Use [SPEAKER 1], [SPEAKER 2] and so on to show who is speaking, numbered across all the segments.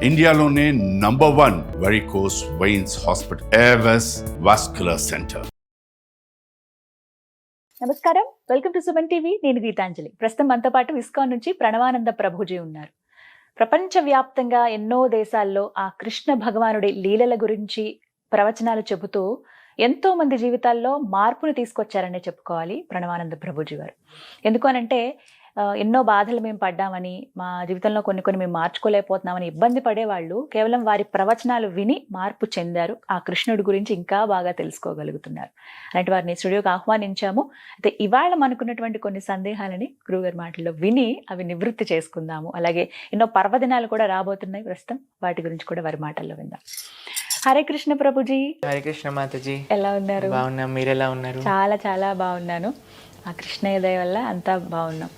[SPEAKER 1] ఇండియాలోనే #1 varicose veins hospital Avis vascular centre.
[SPEAKER 2] నమస్కారం, welcome to Suman TV. నేను గీతాంజలి. ప్రస్తుతం మనతో పాటు ఇస్కాన్ నుంచి ప్రణవానంద ప్రభుజీ ఉన్నారు. ప్రపంచవ్యాప్తంగా ఎన్నో దేశాల్లో ఆ కృష్ణ భగవానుడి లీలల గురించి ప్రవచనాలు చెబుతూ ఎంతో మంది జీవితాల్లో మార్పును తీసుకొచ్చారనే చెప్పుకోవాలి ప్రణవానంద ప్రభుజీ గారు. ఎందుకు అనంటే ఎన్నో బాధలు మేము పడ్డామని, మా జీవితంలో కొన్ని మేము మార్చుకోలేకపోతున్నామని ఇబ్బంది పడేవాళ్ళు కేవలం వారి ప్రవచనాలు విని మార్పు చెందారు. ఆ కృష్ణుడి గురించి ఇంకా బాగా తెలుసుకోగలుగుతున్నారు. అలాంటి వారిని స్టూడియోకి ఆహ్వానించాము. అయితే ఇవాళ మనకున్నటువంటి కొన్ని సందేహాలని గురువుగారి మాటల్లో విని అవి నివృత్తి చేసుకుందాము. అలాగే ఎన్నో పర్వదినాలు కూడా రాబోతున్నాయి ప్రస్తుతం, వాటి గురించి కూడా వారి మాటల్లో విందాం. హరే కృష్ణ ప్రభుజీ.
[SPEAKER 3] హరే కృష్ణ మాతాజీ.
[SPEAKER 2] ఎలా ఉన్నారు?
[SPEAKER 3] బాగున్నాం, మీరు ఎలా ఉన్నారు?
[SPEAKER 2] చాలా బాగున్నాను. ఆ కృష్ణయ్య దయ వల్ల అంతా బాగున్నాం.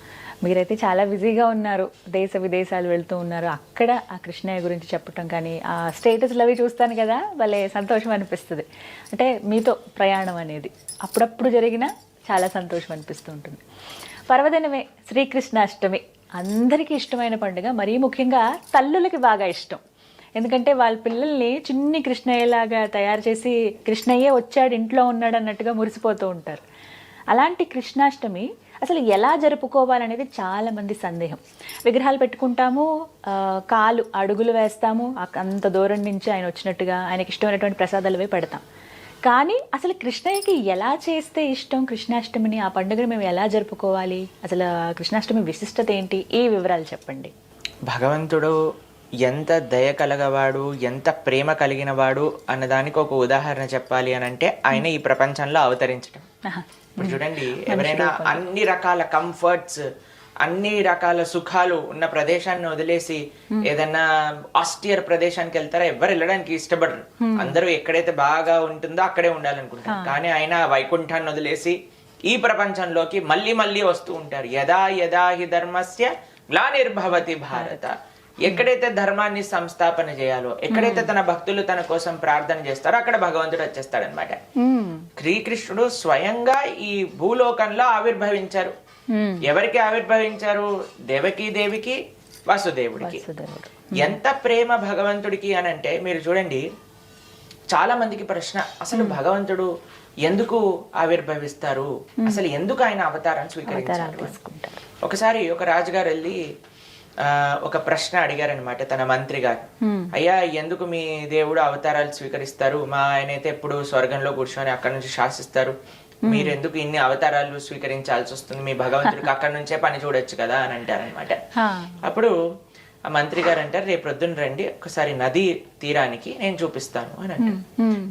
[SPEAKER 2] మీరైతే చాలా బిజీగా ఉన్నారు, దేశ విదేశాలు వెళ్తూ ఉన్నారు. అక్కడ ఆ కృష్ణయ్య గురించి చెప్పటం కానీ, ఆ స్టేటస్లు అవి చూస్తాను కదా, భలే సంతోషం అనిపిస్తుంది. అంటే మీతో ప్రయాణం అనేది అప్పుడప్పుడు జరిగినా చాలా సంతోషం అనిపిస్తూ ఉంటుంది. పర్వదినమే శ్రీకృష్ణాష్టమి అందరికీ ఇష్టమైన పండుగ. మరీ ముఖ్యంగా తల్లులకి బాగా ఇష్టం. ఎందుకంటే వాళ్ళ పిల్లల్ని చిన్ని కృష్ణయ్యలాగా తయారు చేసి కృష్ణయ్యే వచ్చాడు, ఇంట్లో ఉన్నాడు అన్నట్టుగా మురిసిపోతూ ఉంటారు. అలాంటి కృష్ణాష్టమి అసలు ఎలా జరుపుకోవాలనేది చాలామంది సందేహం. విగ్రహాలు పెట్టుకుంటాము, కాలు అడుగులు వేస్తాము, అంత దూరం నుంచి ఆయన వచ్చినట్టుగా ఆయనకి ఇష్టమైనటువంటి ప్రసాదాలు అవి పెడతాం. కానీ అసలు కృష్ణయ్యకి ఎలా చేస్తే ఇష్టం కృష్ణాష్టమిని, ఆ పండుగను మేము ఎలా జరుపుకోవాలి, అసలు కృష్ణాష్టమి విశిష్టత ఏంటి, ఈ వివరాలు చెప్పండి.
[SPEAKER 3] భగవంతుడు ఎంత దయ కలగవాడు, ఎంత ప్రేమ కలిగిన వాడు అన్నదానికి ఒక ఉదాహరణ చెప్పాలి అని అంటే ఆయన ఈ ప్రపంచంలో అవతరించడం. ఇప్పుడు చూడండి, ఎవరైనా అన్ని రకాల కంఫర్ట్స్, అన్ని రకాల సుఖాలు ఉన్న ప్రదేశాన్ని వదిలేసి ఏదన్నా ఆస్టియర్ ప్రదేశానికి వెళ్తారా? ఎవరు వెళ్ళడానికి ఇష్టపడరు. అందరూ ఎక్కడైతే బాగా ఉంటుందో అక్కడే ఉండాలనుకుంటారు. కానీ ఆయన వైకుంఠాన్ని వదిలేసి ఈ ప్రపంచంలోకి మళ్ళీ వస్తూ ఉంటారు. యదా యదా హి ధర్మస్య గ్లానిర్భవతి భారత. ఎక్కడైతే ధర్మాన్ని సంస్థాపన చేయాలో, ఎక్కడైతే తన భక్తులు తన కోసం ప్రార్థన చేస్తారో అక్కడ భగవంతుడు వచ్చేస్తాడనమాట. శ్రీకృష్ణుడు స్వయంగా ఈ భూలోకంలో ఆవిర్భవించారు. ఎవరికి ఆవిర్భవించారు? దేవికి వసుదేవుడికి. ఎంత ప్రేమ భగవంతుడికి అని అంటే, మీరు చూడండి, చాలా మందికి ప్రశ్న, అసలు భగవంతుడు ఎందుకు ఆవిర్భవిస్తారు, అసలు ఎందుకు ఆయన అవతారాన్ని స్వీకరించారు? ఒకసారి ఒక రాజుగారు వెళ్ళి ఒక ప్రశ్న అడిగారనమాట తన మంత్రి గారు. అయ్యా, ఎందుకు మీ దేవుడు అవతారాలు స్వీకరిస్తారు? మా ఆయన అయితే ఎప్పుడు స్వర్గంలో కూర్చొని అక్కడ నుంచి శాసిస్తారు, మీరెందుకు ఇన్ని అవతారాలు స్వీకరించాల్సి వస్తుంది? మీ భగవంతుడికి అక్కడ నుంచే పని చూడొచ్చు కదా అని అంటారనమాట. అప్పుడు ఆ మంత్రి గారు అంటారు, రేపు ప్రొద్దున రండి, ఒకసారి నది తీరానికి నేను చూపిస్తాను అని అంటారు.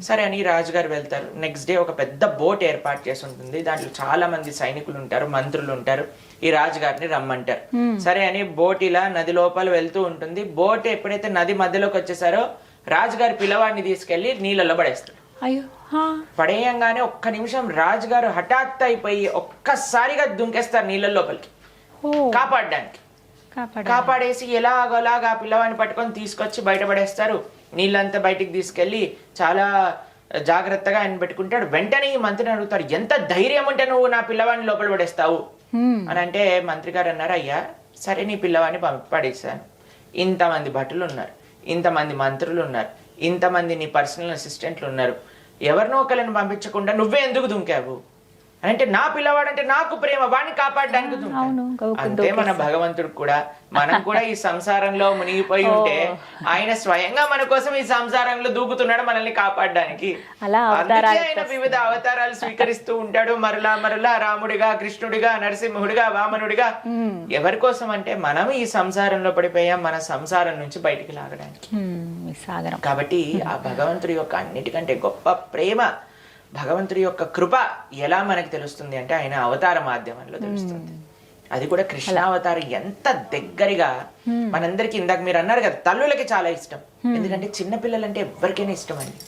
[SPEAKER 3] సరే అని రాజుగారు వెళ్తారు. నెక్స్ట్ డే ఒక పెద్ద బోట్ ఏర్పాటు చేసి ఉంటుంది. దాంట్లో చాలా మంది సైనికులు ఉంటారు, మంత్రులు ఉంటారు. ఈ రాజుగారిని రమ్మంటారు. సరే అని బోట్ ఇలా నది లోపల వెళ్తూ ఉంటుంది. బోట్ ఎప్పుడైతే నది మధ్యలోకి వచ్చేసారో రాజుగారి పిల్లవాడిని తీసుకెళ్లి నీళ్ళలో పడేస్తారు. పడేయంగానే ఒక్క నిమిషం రాజుగారు హఠాత్ అయిపోయి ఒక్కసారిగా దుంకేస్తారు నీళ్ళ లోపలికి కాపాడడానికి. కాపాడేసి ఎలాగోలాగా ఆ పిల్లవాడిని పట్టుకొని తీసుకొచ్చి బయటపడేస్తారు. నీళ్ళంతా బయటికి తీసుకెళ్లి చాలా జాగ్రత్తగా ఆయన పెట్టుకుంటాడు. వెంటనే ఈ మంత్రిని అడుగుతారు, ఎంత ధైర్యం ఉంటే నువ్వు నా పిల్లవాడిని లోపల పడేస్తావు అని అంటే, మంత్రి గారు అన్నారు, అయ్యా సరే నీ పిల్లవాడిని పడేసాను, ఇంతమంది భటులు ఉన్నారు, ఇంతమంది మంత్రులు ఉన్నారు, ఇంతమంది నీ పర్సనల్ అసిస్టెంట్లు ఉన్నారు, ఎవరినో ఒకరిని పంపించకుండా నువ్వే ఎందుకు దుంకావు అంటే, నా పిల్లవాడు అంటే నాకు ప్రేమ, వాడిని కాపాడడానికి అంతే మన భగవంతుడు కూడా. మనం కూడా ఈ సంసారంలో మునిగిపోయి ఉంటే ఆయన స్వయంగా మన కోసం ఈ సంసారంలో దూకుతున్నాడు మనల్ని కాపాడడానికి. ఆయన వివిధ అవతారాలు స్వీకరిస్తూ ఉంటాడు, మరలా రాముడిగా, కృష్ణుడిగా, నరసింహుడిగా, వామనుడిగా. ఎవరి కోసం అంటే మనం ఈ సంసారంలో పడిపోయాం, మన సంసారం నుంచి బయటికి లాగడానికి. కాబట్టి ఆ భగవంతుడి యొక్క అన్నిటికంటే గొప్ప ప్రేమ, భగవంతుడి యొక్క కృప ఎలా మనకి తెలుస్తుంది అంటే ఆయన అవతార మాధ్యమంలో తెలుస్తుంది. అది కూడా కృష్ణావతారం ఎంత దగ్గరగా మనందరికి. ఇందాక మీరు అన్నారు కదా, తల్లులకి చాలా ఇష్టం. ఎందుకంటే చిన్న పిల్లలంటే ఎవరికైనా ఇష్టం అండి.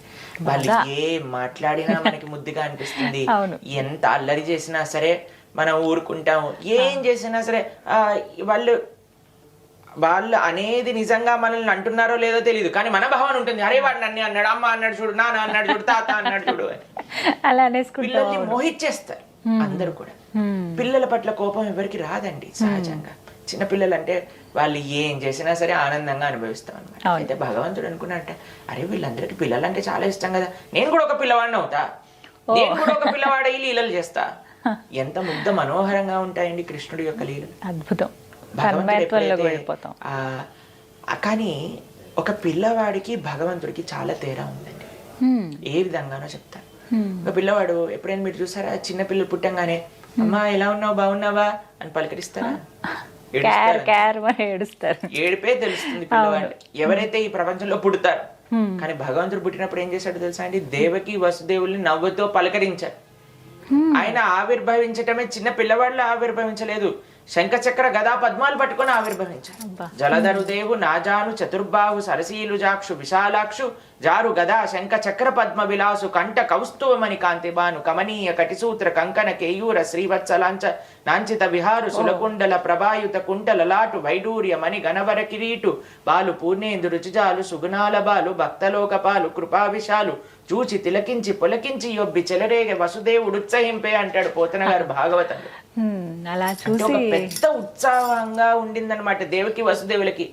[SPEAKER 3] వాళ్ళు ఏం మాట్లాడినా మనకి ముద్దుగా అనిపిస్తుంది. ఎంత అల్లరి చేసినా సరే మనం ఊరుకుంటాము. ఏం చేసినా సరే వాళ్ళు అనేది నిజంగా మనల్ని అంటున్నారో లేదో తెలియదు, కానీ మన భావన ఉంటుంది, అరే వాడు నన్ను అన్నాడు, అమ్మ అన్నాడు చూడు, నాన్న అన్నాడు చూడు, తాత అన్నాడు చూడు అని. పిల్లల్ని మోహిచ్చేస్తారు అందరూ కూడా. పిల్లల పట్ల కోపం ఎవరికి రాదండి సహజంగా. చిన్నపిల్లలు అంటే వాళ్ళు ఏం చేసినా సరే ఆనందంగా అనుభవిస్తాం అనమాట.
[SPEAKER 2] అవును.
[SPEAKER 3] అయితే భగవంతుడు అనుకున్నట్ట, అరే వీళ్ళందరికీ పిల్లలంటే చాలా ఇష్టం కదా, నేను కూడా ఒక పిల్లవాడిని అవుతా, నేను కూడా ఒక పిల్లవాడే ఈ లీలలు చేస్తా. ఎంత ముగ్ధ మనోహరంగా ఉంటాయండి కృష్ణుడి యొక్క లీలలు.
[SPEAKER 2] అద్భుతం.
[SPEAKER 3] భగవంతుడు
[SPEAKER 2] తన్మయత్వంలోకి
[SPEAKER 3] ఎప్పుడైతే
[SPEAKER 2] వెళ్ళిపోతాం.
[SPEAKER 3] కానీ ఒక పిల్లవాడికి భగవంతుడికి చాలా తేడా ఉందండి. ఏ విధంగానో చెప్తాను. ఒక పిల్లవాడు ఎప్పుడైనా మీరు చూసారా, చిన్న పిల్లలు పుట్టంగానే అమ్మా ఎలా ఉన్నావు బాగున్నావా అని పలకరిస్తారా?
[SPEAKER 2] ఏడుస్తారు.
[SPEAKER 3] ఏడిపే తెలుస్తుంది పిల్లవాడు. ఎవరైతే ఈ ప్రపంచంలో పుడతారు. కానీ భగవంతుడు పుట్టినప్పుడు ఏం చేశాడు తెలుసా అండి? దేవకి వసుదేవుల్ని నవ్వుతో పలకరించాడు. ఆయన ఆవిర్భవించటమే చిన్న పిల్లవాళ్ళు ఆవిర్భవించలేదు, శంఖచక్ర గదా పద్మాలు పట్టుకొని ఆవిర్భవించారు. జలధరుదేవు నాజాను చతుర్బాహు సరసీలు జాక్షు విశాలాక్షు జారు గదా శంఖ చక్ర పద్మ విలాసు కంఠ కౌస్తువమణి కాంతిబాను కమనీయ కటిసూత్ర కంకణ కేయూర శ్రీవత్సలాంచ నాంచిత విహారు సులకుండల ప్రభాయుత కుంటల లాటు వైడూర్య మణి గణవర కిరీటు బాలు పూర్ణేందు రుచిజాలు సుగుణాల బాలు భక్తలోకపాలు కృపా విశాలు చూచి తిలకించి పులకించి యొబ్బి చెలరేగ వసుదేవుడు ఉత్సహింపే అంటాడు పోతన గారు భాగవతంలో.
[SPEAKER 2] అలా
[SPEAKER 3] అంటే ఒక పెద్ద ఉత్సాహంగా ఉండిందనమాట దేవకి వసుదేవులకి.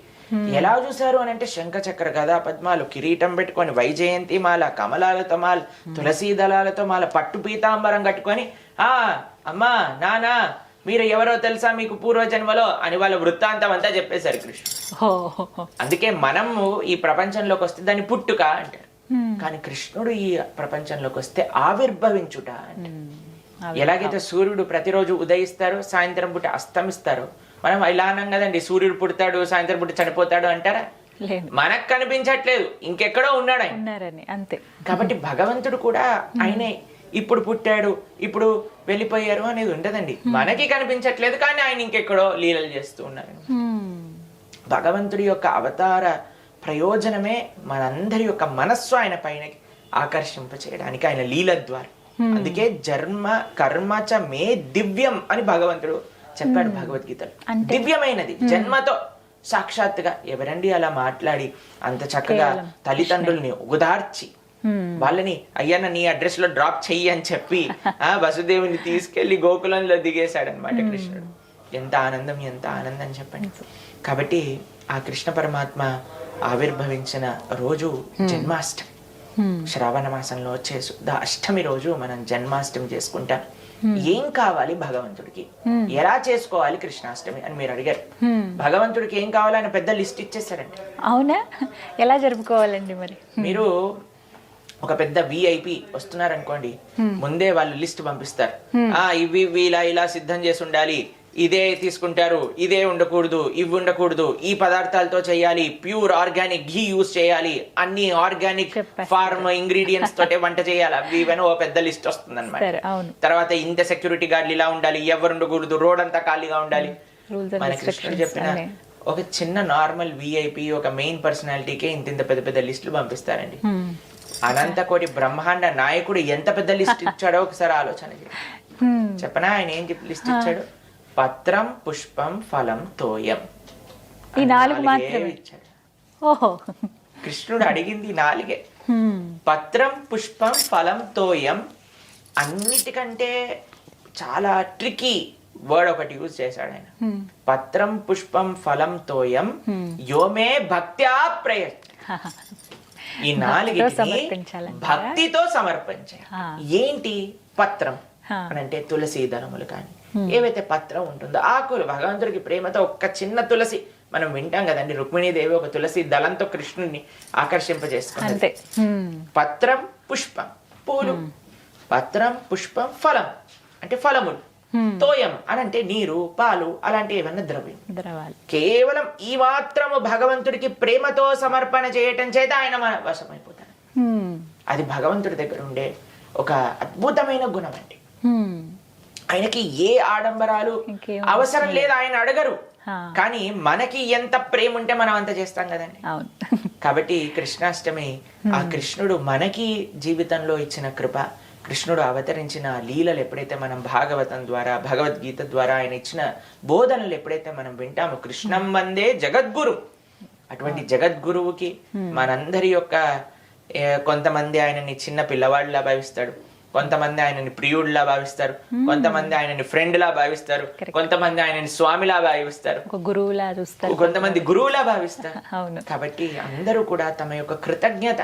[SPEAKER 3] ఎలా చూసారు అని అంటే శంఖ చక్ర గదా పద్మాలు, కిరీటం పెట్టుకొని, వైజయంతి మాల, కమలాలతో మాల, తులసీ దళాలతో మాల, పట్టు పీతాంబరం కట్టుకొని, అమ్మా నానా మీరు ఎవరో తెలుసా మీకు పూర్వజన్మలో అని వాళ్ళ వృత్తాంతం అంతా చెప్పేశారు కృష్ణుడు. అందుకే మనము ఈ ప్రపంచంలోకి వస్తే దాన్ని పుట్టుక అంటారు. కానీ కృష్ణుడు ఈ ప్రపంచంలోకి వస్తే ఆవిర్భవించుట అంటే. ఎలాగైతే సూర్యుడు ప్రతిరోజు ఉదయిస్తారు, సాయంత్రం పూట అస్తమిస్తారు, మనం ఇలా అన్నాం కదండి, సూర్యుడు పుడతాడు సాయంత్రం పూట చనిపోతాడు అంటారా? మనకు కనిపించట్లేదు, ఇంకెక్కడో ఉన్నాడు ఆయన.
[SPEAKER 2] అంతే.
[SPEAKER 3] కాబట్టి భగవంతుడు కూడా ఆయనే ఇప్పుడు పుట్టాడు ఇప్పుడు వెళ్ళిపోయారు అనేది ఉండదండి. మనకి కనిపించట్లేదు కానీ ఆయన ఇంకెక్కడో లీలలు చేస్తూ ఉన్నారు. భగవంతుడి యొక్క అవతార ప్రయోజనమే మనందరి యొక్క మనస్సు ఆయన పైన ఆకర్షింప చేయడానికి, ఆయన లీల ద్వారా. అందుకే జన్మ కర్మచ మే దివ్యం అని భగవంతుడు చెప్పాడు భగవద్గీతలో. దివ్యమైనది, జన్మతో సాక్షాత్తుగా. ఎవరండి అలా మాట్లాడి అంత చక్కగా తల్లిదండ్రుల్ని ఉదార్చి వాళ్ళని అయ్యా నీ అడ్రస్ లో డ్రాప్ చెయ్యి అని చెప్పి వసుదేవుని తీసుకెళ్లి గోకులంలో దిగేశాడు అనమాట కృష్ణుడు. ఎంత ఆనందం, ఎంత ఆనందం చెప్పండి. కాబట్టి ఆ కృష్ణ పరమాత్మ ఆవిర్భవించిన రోజు జన్మాష్టమి. శ్రావణ మాసంలో వచ్చే శుద్ధ అష్టమి రోజు మనం జన్మాష్టమి చేసుకుంటాం. ఏం కావాలి భగవంతుడికి, ఎలా చేసుకోవాలి కృష్ణాష్టమి అని మీరు అడిగారు. భగవంతుడికి ఏం కావాలని పెద్ద లిస్ట్ ఇచ్చేసారండి.
[SPEAKER 2] అవునా? ఎలా జరుపుకోవాలండి మరి?
[SPEAKER 3] మీరు ఒక పెద్ద విఐపి వస్తున్నారనుకోండి, ముందే వాళ్ళు లిస్ట్ పంపిస్తారు. ఇవి ఇలా సిద్ధం చేసి ఉండాలి, ఇదే తీసుకుంటారు, ఇదే ఉండకూడదు, ఇవి ఉండకూడదు, ఈ పదార్థాలతో చేయాలి, ప్యూర్ ఆర్గానిక్ ఘీ యూజ్ చేయాలి, అన్ని ఆర్గానిక్ ఫార్మ్ ఇంగ్రీడియంట్స్ తోటే వంట చేయాలి, అవి ఇవన్నీ ఓ పెద్ద లిస్ట్ వస్తుంది అనమాట. తర్వాత ఇంత సెక్యూరిటీ గార్డులు ఇలా ఉండాలి, ఎవరు ఉండకూడదు, రోడ్ అంతా ఖాళీగా ఉండాలి. మన కృష్ణుడు చెప్పిన ఒక చిన్న నార్మల్ విఐపి, ఒక మెయిన్ పర్సనాలిటీకే ఇంత పెద్ద పెద్ద లిస్టులు పంపిస్తారండి. అనంత కోటి బ్రహ్మాండ నాయకుడు ఎంత పెద్ద లిస్ట్ ఇచ్చాడో ఒకసారి ఆలోచన చేయండి. చెప్పనా ఆయన ఏం లిస్ట్ ఇచ్చాడు? పత్రం పుష్పం ఫలం తోయం,
[SPEAKER 2] ఈ 4 మాత్రమే
[SPEAKER 3] ఇచ్చాడు. కృష్ణుడు అడిగింది 4. పత్రం పుష్పం ఫలం తోయం. అన్నిటికంటే చాలా ట్రికీ వర్డ్ ఒకటి యూజ్ చేశాడు ఆయన. పత్రం పుష్పం ఫలం తోయం యోమే భక్త్యా ప్రయత్. ఈ 4 భక్తితో సమర్పించాలి. ఏంటి పత్రం అని అంటే తులసి దళములు కానీ ఏవైతే పత్రం ఉంటుందో, ఆకులు. భగవంతుడికి ప్రేమతో ఒక్క చిన్న తులసి, మనం వింటాం కదండి, రుక్మిణీదేవి ఒక తులసి దళంతో కృష్ణుడిని ఆకర్షింపజేసుకుంది. పత్రం పుష్పం పూలు, పత్రం పుష్పం ఫలం అంటే ఫలములు, తోయం అని అంటే నీరు పాలు అలాంటి ఏమన్నా ద్రవ్యాలు. కేవలం ఈ మాత్రము భగవంతుడికి ప్రేమతో సమర్పణ చేయటం చేత ఆయన మన వశమైపోతాడు. అది భగవంతుడి దగ్గర ఉండే ఒక అద్భుతమైన గుణం అండి. ఆయనకి ఏ ఆడంబరాలు అవసరం లేదు, ఆయన అడగరు. కానీ మనకి ఎంత ప్రేమ ఉంటే మనం అంత చేస్తాం కదండి. కాబట్టి కృష్ణాష్టమి ఆ కృష్ణుడు మనకి జీవితంలో ఇచ్చిన కృప, కృష్ణుడు అవతరించిన లీలలు ఎప్పుడైతే మనం భాగవతం ద్వారా భగవద్గీత ద్వారా ఆయన ఇచ్చిన బోధనలు ఎప్పుడైతే మనం వింటామో, కృష్ణం వందే జగద్గురు, అటువంటి జగద్గురువుకి మనందరి యొక్క కొంతమంది ఆయనని చిన్న పిల్లవాడిలా భావిస్తాడు, కొంతమంది ఆయనని ప్రియుడిలా భావిస్తారు, కొంతమంది ఆయనని ఫ్రెండ్ లా భావిస్తారు, కొంతమంది ఆయనని స్వామిలా భావిస్తారు,
[SPEAKER 2] ఒక గురువులా చూస్తారు,
[SPEAKER 3] కొంతమంది గురువులా భావిస్తారు.
[SPEAKER 2] అవును.
[SPEAKER 3] కాబట్టి అందరూ కూడా తమ యొక్క కృతజ్ఞత,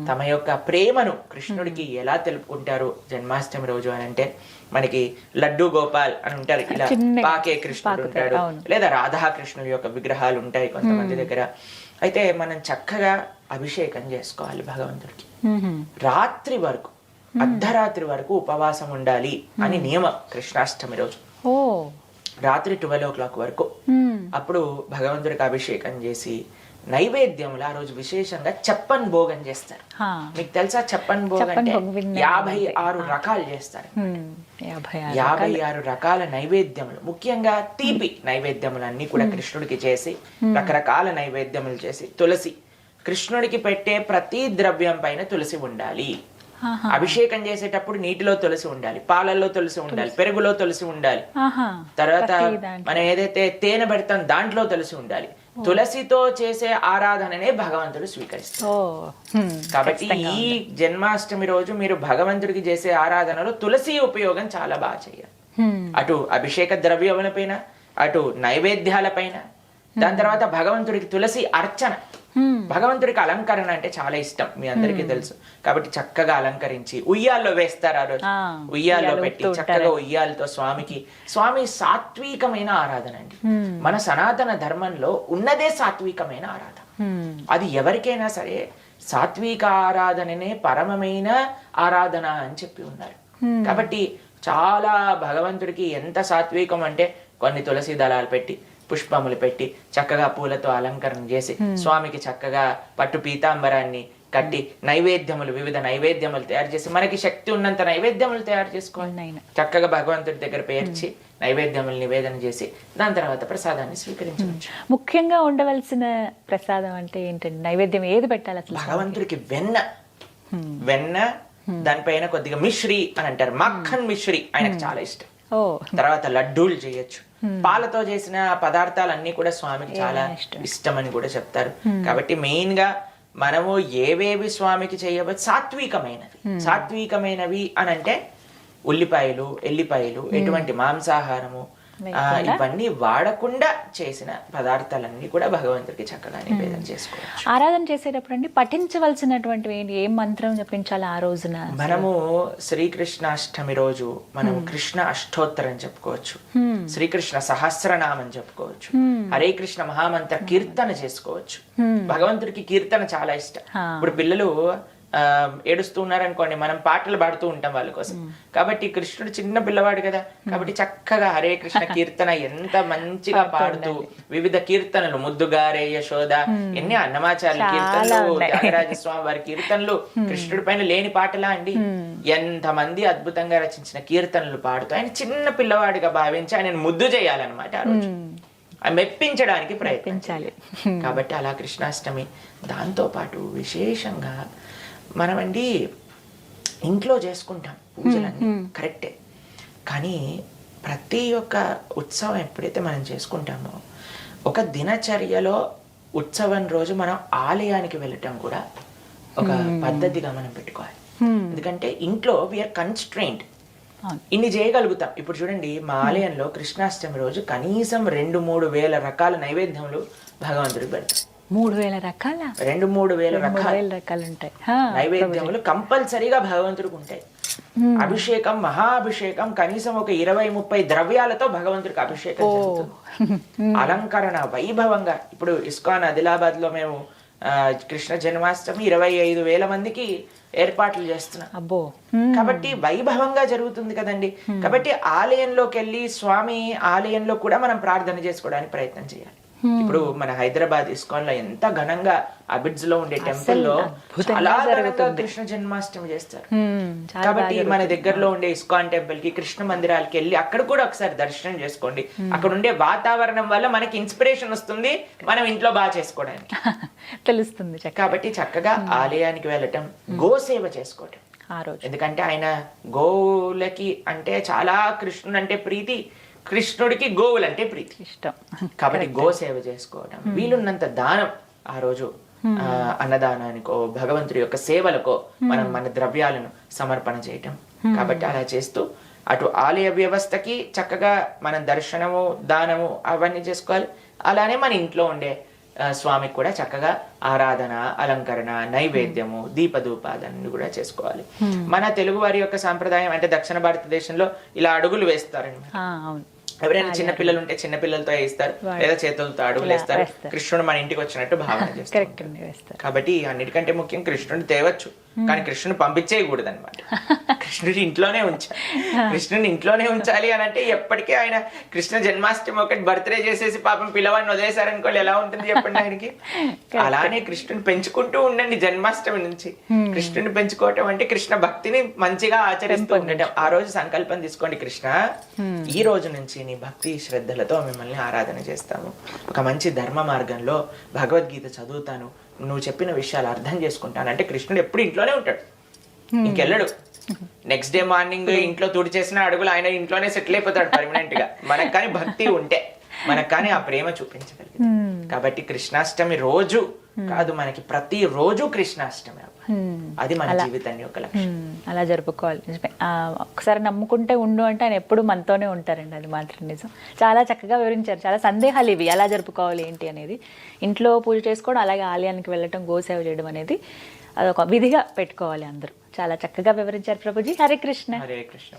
[SPEAKER 3] తమ యొక్క ప్రేమను కృష్ణుడికి ఎలా తెలుపుకుంటారు జన్మాష్టమి రోజు అని అంటే, మనకి లడ్డు గోపాల్ అని ఉంటారు, ఇలా పాకే కృష్ణుడు ఉంటాడు, లేదా రాధాకృష్ణుల యొక్క విగ్రహాలు ఉంటాయి కొంతమంది దగ్గర. అయితే మనం చక్కగా అభిషేకం చేసుకోవాలి భగవంతుడికి. రాత్రి వరకు, అర్ధరాత్రి వరకు ఉపవాసం ఉండాలి అని నియమం కృష్ణాష్టమి రోజు. రాత్రి 12 o'clock వరకు. అప్పుడు భగవంతుడికి అభిషేకం చేసి నైవేద్యంలో ఆ రోజు విశేషంగా చెప్పన్ భోగం చేస్తారు. మీకు తెలుసా చెప్పన్ భోగం అంటే 56 రకాలు చేస్తారు. 56 రకాల నైవేద్యములు, ముఖ్యంగా తీపి నైవేద్యములు అన్ని కూడా కృష్ణుడికి చేసి, రకరకాల నైవేద్యములు చేసి, తులసి, కృష్ణుడికి పెట్టే ప్రతి ద్రవ్యం పైన తులసి ఉండాలి. అభిషేకం చేసేటప్పుడు నీటిలో తులసి ఉండాలి, పాలల్లో తులసి ఉండాలి, పెరుగులో తులసి ఉండాలి, తర్వాత మనం ఏదైతే తేనె పెడతాం దాంట్లో తులసి ఉండాలి. తులసితో చేసే ఆరాధననే భగవంతుడు స్వీకరిస్తారు. కాబట్టి ఈ జన్మాష్టమి రోజు మీరు భగవంతుడికి చేసే ఆరాధనలో తులసి ఉపయోగం చాలా బాగా చేయాలి. అటు అభిషేక ద్రవ్యములపైన, అటు నైవేద్యాలపైన, దాని తర్వాత భగవంతుడికి తులసి అర్చన. భగవంతుడికి అలంకరణ అంటే చాలా ఇష్టం, మీ అందరికీ తెలుసు. కాబట్టి చక్కగా అలంకరించి ఉయ్యాల్లో వేస్తారు. ఆ రోజు ఉయ్యాల్లో పెట్టి చక్కగా ఉయ్యాలతో స్వామి సాత్వికమైన ఆరాధన అండి. మన సనాతన ధర్మంలో ఉన్నదే సాత్వికమైన ఆరాధన. అది ఎవరికైనా సరే సాత్విక ఆరాధననే పరమమైన ఆరాధన అని చెప్పి ఉన్నారు. కాబట్టి చాలా భగవంతుడికి ఎంత సాత్వికం అంటే, కొన్ని తులసి దళాలు పెట్టి, పుష్పములు పెట్టి, చక్కగా పూలతో అలంకరణ చేసి, స్వామికి చక్కగా పట్టు పీతాంబరాన్ని కట్టి, నైవేద్యములు, వివిధ నైవేద్యములు తయారు చేసి, మనకి శక్తి ఉన్నంత నైవేద్యములు తయారు చేసుకోవాలి. చక్కగా భగవంతుడి దగ్గర పేర్చి నైవేద్యములు నివేదన చేసి, దాని తర్వాత ప్రసాదాన్ని స్వీకరించవచ్చు.
[SPEAKER 2] ముఖ్యంగా ఉండవలసిన ప్రసాదం అంటే ఏంటండి? నైవేద్యం ఏది పెట్టాలి అసలు?
[SPEAKER 3] భగవంతుడికి వెన్న, దానిపైన కొద్దిగా మిశ్రీ అని అంటారు, మక్కన్ మిశ్రీ ఆయనకు చాలా ఇష్టం. తర్వాత లడ్డూలు చేయొచ్చు. పాలతో చేసిన పదార్థాలన్నీ కూడా స్వామికి చాలా ఇష్టం అని కూడా చెప్తారు. కాబట్టి మెయిన్ గా మనము ఏవేవి స్వామికి చేయవచ్చు సాత్వికమైనవి అని అంటే, ఉల్లిపాయలు, ఎల్లిపాయలు, ఎటువంటి మాంసాహారము ఇవన్నీ వాడకుండా చేసిన పదార్థాలన్నీ కూడా భగవంతుడికి చక్కగా నివేదన చేసుకోవచ్చు.
[SPEAKER 2] ఆరాధన చేసేటప్పుడు అండి పఠించవలసినటువంటి ఏం మంత్రం జపించాలి ఆ రోజున?
[SPEAKER 3] మనము శ్రీకృష్ణాష్టమి రోజు మనం కృష్ణ అష్టోత్తరం చెప్పుకోవచ్చు, శ్రీకృష్ణ సహస్రనామం చెప్పుకోవచ్చు, హరే కృష్ణ మహామంత్ర కీర్తన చేసుకోవచ్చు. భగవంతుడికి కీర్తన చాలా ఇష్టం. ఇప్పుడు పిల్లలు ఏడుస్తూ ఉన్నారనుకోండి, మనం పాటలు పాడుతూ ఉంటాం వాళ్ళ కోసం. కాబట్టి కృష్ణుడు చిన్న పిల్లవాడు కదా, కాబట్టి చక్కగా హరే కృష్ణ కీర్తన ఎంత మంచిగా పాడుతూ, వివిధ కీర్తనలు, ముద్దుగారే యశోద, ఎన్ని అన్నమాచార్య కీర్తనలు, త్యాగరాజ స్వామి వారి కీర్తనలు, కృష్ణుడి పైన లేని పాటలా అండి. ఎంతమంది అద్భుతంగా రచించిన కీర్తనలు పాడుతూ ఆయన చిన్న పిల్లవాడిగా భావించి ఆయనను ముద్దు చేయాలన్నమాట ఆ రోజు, మెప్పించడానికి ప్రయత్నించాలి. కాబట్టి అలా కృష్ణాష్టమి. దాంతో పాటు విశేషంగా మనమండి ఇంట్లో చేసుకుంటాం పూజలన్నీ, కరెక్టే. కానీ ప్రతి ఒక్క ఉత్సవం ఎప్పుడైతే మనం చేసుకుంటామో, ఒక దినచర్యలో ఉత్సవం రోజు మనం ఆలయానికి వెళ్ళటం కూడా ఒక పద్ధతిగా మనం పెట్టుకోవాలి. ఎందుకంటే ఇంట్లో వీఆర్ కన్స్ట్రెయింట్, ఇన్ని చేయగలుగుతాం. ఇప్పుడు చూడండి, మా ఆలయంలో కృష్ణాష్టమి రోజు కనీసం 2-3 వేల రకాల నైవేద్యములు భగవంతుడికి పెడతాం.
[SPEAKER 2] 3,000 రకాల
[SPEAKER 3] 2-3 వేల
[SPEAKER 2] రకాలు ఉంటాయి
[SPEAKER 3] నైవేద్యములు కంపల్సరీగా భగవంతుడికి ఉంటాయి. అభిషేకం, మహాభిషేకం, కనీసం ఒక 20-30 ద్రవ్యాలతో భగవంతుడికి అభిషేకం జరుగుతుంది. అలంకరణ వైభవంగా. ఇప్పుడు ఇస్కాన్ ఆదిలాబాద్ లో మేము కృష్ణ జన్మాష్టమి 25,000 మందికి ఏర్పాట్లు చేస్తున్నాం. కాబట్టి వైభవంగా జరుగుతుంది కదండి. కాబట్టి ఆలయంలోకి వెళ్ళి స్వామి ఆలయంలో కూడా మనం ప్రార్థన చేసుకోవడానికి ప్రయత్నం చేయాలి. ఇప్పుడు మన హైదరాబాద్ ఇస్కాన్ లో ఎంత ఘనంగా అబిడ్స్ లో ఉండే టెంపుల్ లో చాలా ఘనంగా కృష్ణ జన్మాష్టమి చేస్తారు. కాబట్టి మన దగ్గరలో ఉండే ఇస్కాన్ టెంపుల్ కి, కృష్ణ మందిరాలకి వెళ్ళి అక్కడ కూడా ఒకసారి దర్శనం చేసుకోండి. అక్కడ ఉండే వాతావరణం వల్ల మనకి ఇన్స్పిరేషన్ వస్తుంది మనం ఇంట్లో బాగా చేసుకోవడానికి
[SPEAKER 2] తెలుస్తుంది.
[SPEAKER 3] కాబట్టి చక్కగా ఆలయానికి వెళ్ళటం, గోసేవ చేసుకోవటం. ఎందుకంటే ఆయన గోవులకి అంటే చాలా, కృష్ణుడు అంటే ప్రీతి, కృష్ణుడికి గోవులు అంటే ప్రీతి, ఇష్టం. కాబట్టి గోసేవ చేసుకోవడం, వీలున్నంత దానం ఆ రోజు అన్నదానానికో, భగవంతుడి యొక్క సేవలకో మనం మన ద్రవ్యాలను సమర్పణ చేయటం కాబట్టి అలా చేస్తూ అటు ఆలయ వ్యవస్థకి చక్కగా మనం దర్శనము దానము అవన్నీ చేసుకోవాలి. అలానే మన ఇంట్లో ఉండే స్వామికి కూడా చక్కగా ఆరాధన, అలంకరణ, నైవేద్యము, దీపధూపాదన్ని కూడా చేసుకోవాలి. మన తెలుగు వారి యొక్క సాంప్రదాయం అంటే దక్షిణ భారతదేశంలో ఇలా అడుగులు వేస్తారండి.
[SPEAKER 2] అవును,
[SPEAKER 3] ఎవరైనా చిన్న పిల్లలు ఉంటే చిన్న పిల్లలతో వేస్తారు, లేదా చేతులతో అడుగులు వేస్తారు. కృష్ణుడు మన ఇంటికి వచ్చినట్టు భావన చేస్తారు. కాబట్టి అన్నిటికంటే ముఖ్యం కృష్ణుడిని తేవచ్చు, కానీ కృష్ణుని పంపించేయకూడదు అనమాట. కృష్ణుడి ఇంట్లోనే ఉంచాలి. కృష్ణుని ఇంట్లోనే ఉంచాలి అని అంటే ఎప్పటికీ ఆయన కృష్ణ జన్మాష్టమి ఒకటి బర్త్డే చేసేసి పాపం పిల్లవాడిని వదిలేశారనుకోవాలి, ఎలా ఉంటుంది చెప్పండి ఆయనకి. అలానే కృష్ణుని పెంచుకుంటూ ఉండండి. జన్మాష్టమి నుంచి కృష్ణుని పెంచుకోవటం అంటే కృష్ణ భక్తిని మంచిగా ఆచరిస్తూ ఉండటం. ఆ రోజు సంకల్పం తీసుకోండి, కృష్ణ ఈ రోజు నుంచి నీ భక్తి శ్రద్ధలతో మిమ్మల్ని ఆరాధన చేస్తాము, ఒక మంచి ధర్మ మార్గంలో భగవద్గీత చదువుతాను, నువ్వు చెప్పిన విషయాలు అర్థం చేసుకుంటాను అంటే కృష్ణుడు ఎప్పుడు ఇంట్లోనే ఉంటాడు, ఇంకెళ్ళడు. నెక్స్ట్ డే మార్నింగ్ ఇంట్లో తుడి చేసిన అడుగులు ఆయన ఇంట్లోనే సెటిల్ అయిపోతాడు పర్మనెంట్ గా. మనకు కానీ భక్తి ఉంటే, మనకు కానీ ఆ ప్రేమ చూపించగలిగింది. కాబట్టి కృష్ణాష్టమి రోజు కాదు, మనకి ప్రతి రోజు కృష్ణాష్టమి అది మన జీవితాన్ని ఒక లక్ష్యం.
[SPEAKER 2] అలా జరుపుకోవాలి. నిజమే. ఒకసారి నమ్ముకుంటే ఉండు అంటే ఆయన ఎప్పుడు మనతోనే ఉంటారండి, అది మాత్రం నిజం. చాలా చక్కగా వివరించారు. చాలా సందేహాలు ఇవి, ఎలా జరుపుకోవాలి ఏంటి అనేది. ఇంట్లో పూజ చేసుకోవడం, అలాగే ఆలయానికి వెళ్ళటం, గోసేవ చేయడం అనేది అదొక విధిగా పెట్టుకోవాలి అందరూ. చాలా చక్కగా వివరించారు ప్రభుజీ. హరే కృష్ణ.
[SPEAKER 3] హరే కృష్ణ.